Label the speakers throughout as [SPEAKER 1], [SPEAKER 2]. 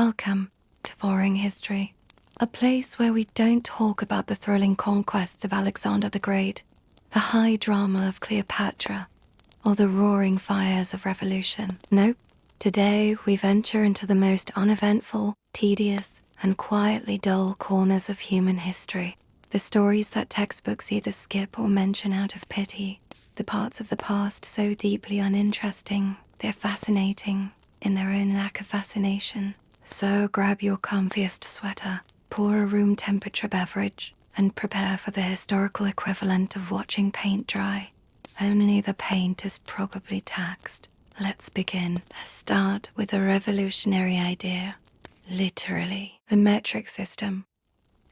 [SPEAKER 1] Welcome to Boring History, a place where we don't talk about the thrilling conquests of Alexander the Great, the high drama of Cleopatra, or the roaring fires of revolution. Nope, today we venture into the most uneventful, tedious, and quietly dull corners of human history. The stories that textbooks either skip or mention out of pity, the parts of the past so deeply uninteresting, they're fascinating in their own lack of fascination. So grab your comfiest sweater, pour a room temperature beverage, and prepare for the historical equivalent of watching paint dry. Only the paint is probably taxed. Let's begin. Let's start with a revolutionary idea. Literally, the metric system.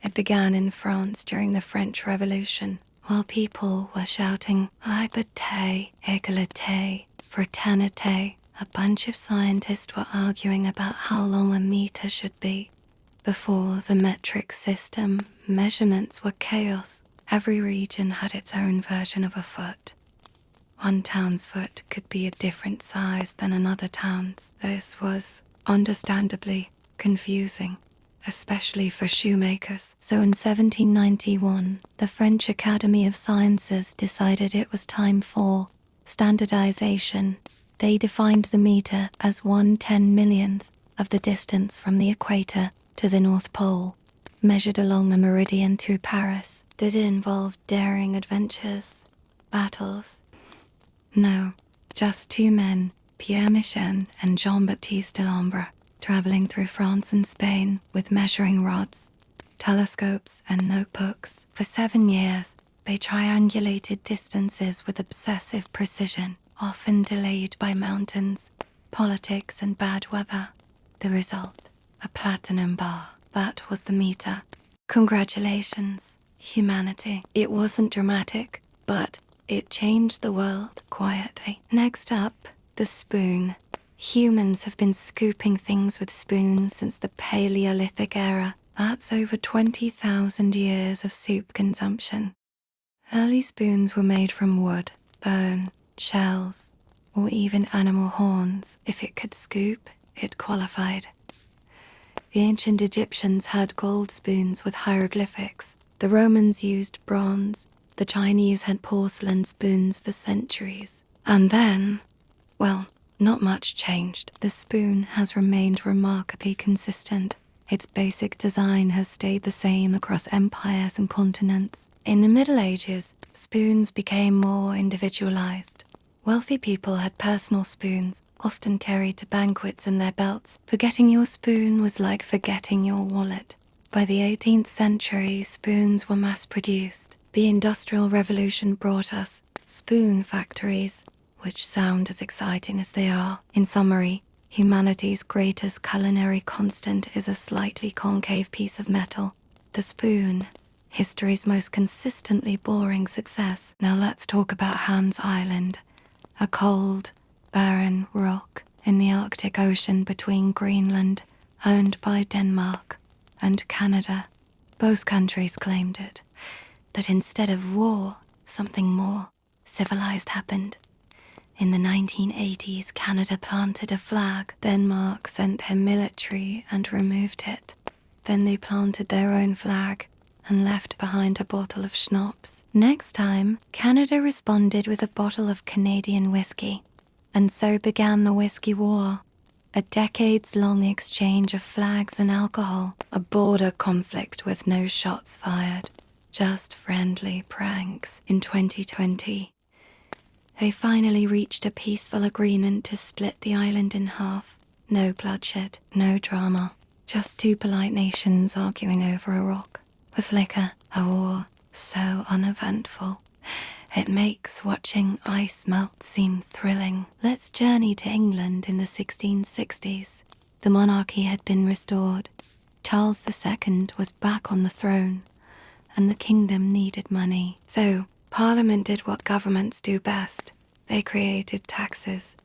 [SPEAKER 1] It began in France during the French Revolution, while people were shouting liberté, égalité, fraternité. A bunch of scientists were arguing about how long a meter should be. Before the metric system, measurements were chaos. Every region had its own version of a foot. One town's foot could be a different size than another town's. This was, understandably, confusing, especially for shoemakers. So in 1791, the French Academy of Sciences decided it was time for standardization. They defined the meter as 1/10,000,000th of the distance from the equator to the North Pole, measured along the meridian through Paris. Did it involve daring adventures, battles? No, just two men, Pierre Michel and Jean-Baptiste Delambre, traveling through France and Spain with measuring rods, telescopes, and notebooks. For 7 years, they triangulated distances with obsessive precision, often delayed by mountains, politics, and bad weather. The result, a platinum bar. That was the meter. Congratulations, humanity. It wasn't dramatic, but it changed the world quietly. Next up, the spoon. Humans have been scooping things with spoons since the Paleolithic era. That's over 20,000 years of soup consumption. Early spoons were made from wood, bone, shells, or even animal horns. If it could scoop, it qualified. The ancient Egyptians had gold spoons with hieroglyphics. The Romans used bronze. The Chinese had porcelain spoons for centuries. And then, well, not much changed. The spoon has remained remarkably consistent. Its basic design has stayed the same across empires and continents. In the Middle Ages, spoons became more individualized. Wealthy people had personal spoons, often carried to banquets in their belts. Forgetting your spoon was like forgetting your wallet. By the 18th century, spoons were mass-produced. The Industrial Revolution brought us spoon factories, which sound as exciting as they are. In summary, humanity's greatest culinary constant is a slightly concave piece of metal. The spoon, history's most consistently boring success. Now let's talk about Hans Island, a cold, barren rock in the Arctic Ocean between Greenland, owned by Denmark, and Canada. Both countries claimed it. But instead of war, something more civilized happened. In the 1980s, Canada planted a flag. Denmark sent their military and removed it. Then they planted their own flag and left behind a bottle of schnapps. Next time, Canada responded with a bottle of Canadian whiskey. And so began the Whiskey War, a decades-long exchange of flags and alcohol, a border conflict with no shots fired, just friendly pranks. In 2020, they finally reached a peaceful agreement to split the island in half. No bloodshed, no drama, just two polite nations arguing over a rock. With liquor, a war so uneventful. It makes watching ice melt seem thrilling. Let's journey to England in the 1660s. The monarchy had been restored. Charles II was back on the throne, and the kingdom needed money. So, Parliament did what governments do best. They created taxes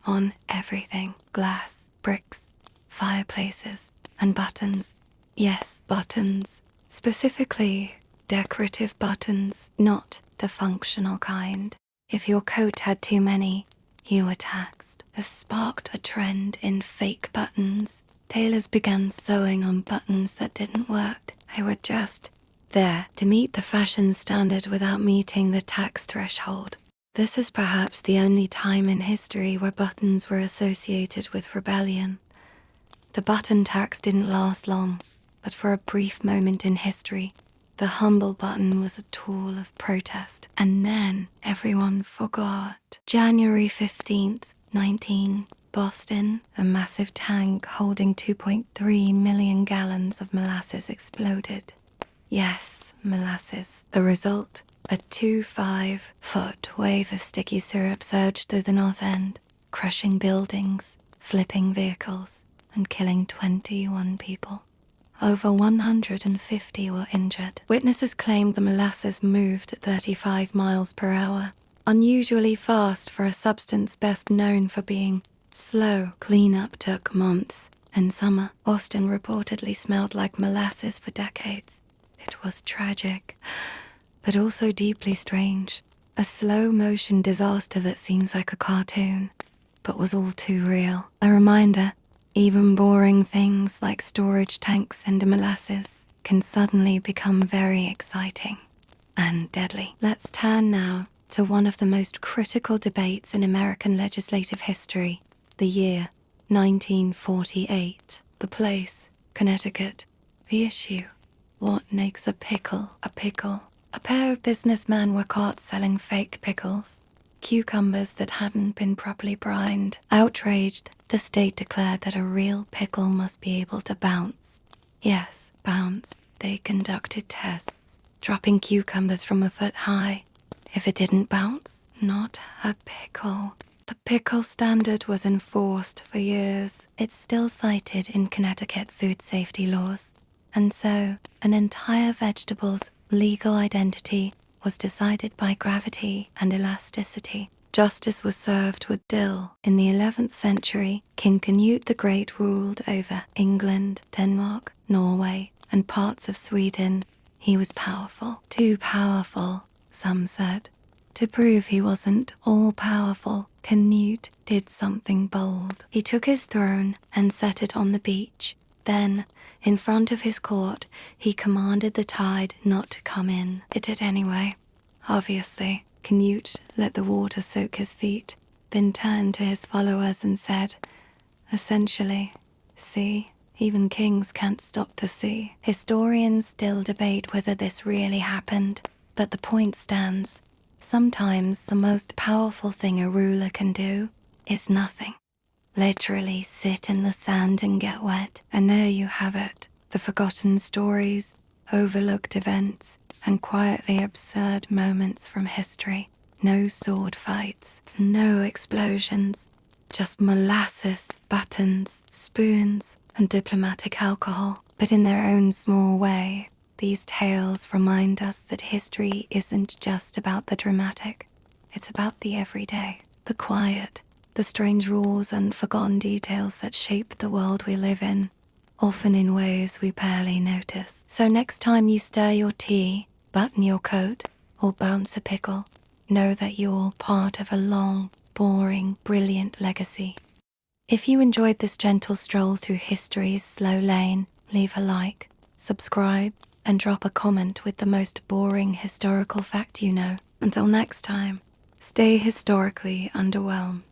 [SPEAKER 1] on everything. Glass, bricks, fireplaces, and buttons. Yes, buttons. Specifically, decorative buttons, not the functional kind. If your coat had too many, you were taxed. This sparked a trend in fake buttons. Tailors began sewing on buttons that didn't work. They were just there to meet the fashion standard without meeting the tax threshold. This is perhaps the only time in history where buttons were associated with rebellion. The button tax didn't last long, but for a brief moment in history, the humble button was a tool of protest. And then everyone forgot. January 15th, 19, Boston, a massive tank holding 2.3 million gallons of molasses exploded. Yes, molasses. The result, a 2-5-foot wave of sticky syrup surged through the north end, crushing buildings, flipping vehicles, and killing 21 people. Over 150 were injured. Witnesses claimed the molasses moved at 35 miles per hour, unusually fast for a substance best known for being slow. Cleanup took months. In summer, Boston reportedly smelled like molasses for decades. It was tragic, but also deeply strange. A slow-motion disaster that seems like a cartoon, but was all too real. A reminder, even boring things like storage tanks and molasses can suddenly become very exciting and deadly. Let's turn now to one of the most critical debates in American legislative history, the year 1948. The place, Connecticut. The issue, what makes a pickle a pickle? A pair of businessmen were caught selling fake pickles, cucumbers that hadn't been properly brined. Outraged, the state declared that a real pickle must be able to bounce. Yes, bounce. They conducted tests, dropping cucumbers from a foot high. If it didn't bounce, not a pickle. The pickle standard was enforced for years. It's still cited in Connecticut food safety laws. And so, an entire vegetable's legal identity was decided by gravity and elasticity. Justice was served with dill. In the 11th century, King Canute the Great ruled over England, Denmark, Norway, and parts of Sweden. He was powerful. Too powerful, some said. To prove he wasn't all-powerful, Canute did something bold. He took his throne and set it on the beach. Then, in front of his court, he commanded the tide not to come in. It did anyway. Obviously, Canute let the water soak his feet, then turned to his followers and said, essentially, see, even kings can't stop the sea. Historians still debate whether this really happened, but the point stands. Sometimes the most powerful thing a ruler can do is nothing. Literally sit in the sand and get wet. And there you have it. The forgotten stories, overlooked events, and quietly absurd moments from history. No sword fights, no explosions, just molasses, buttons, spoons, and diplomatic alcohol. But in their own small way, these tales remind us that history isn't just about the dramatic. It's about the everyday, the quiet, the strange rules and forgotten details that shape the world we live in, often in ways we barely notice. So next time you stir your tea, button your coat, or bounce a pickle, know that you're part of a long, boring, brilliant legacy. If you enjoyed this gentle stroll through history's slow lane, leave a like, subscribe, and drop a comment with the most boring historical fact you know. Until next time, stay historically underwhelmed.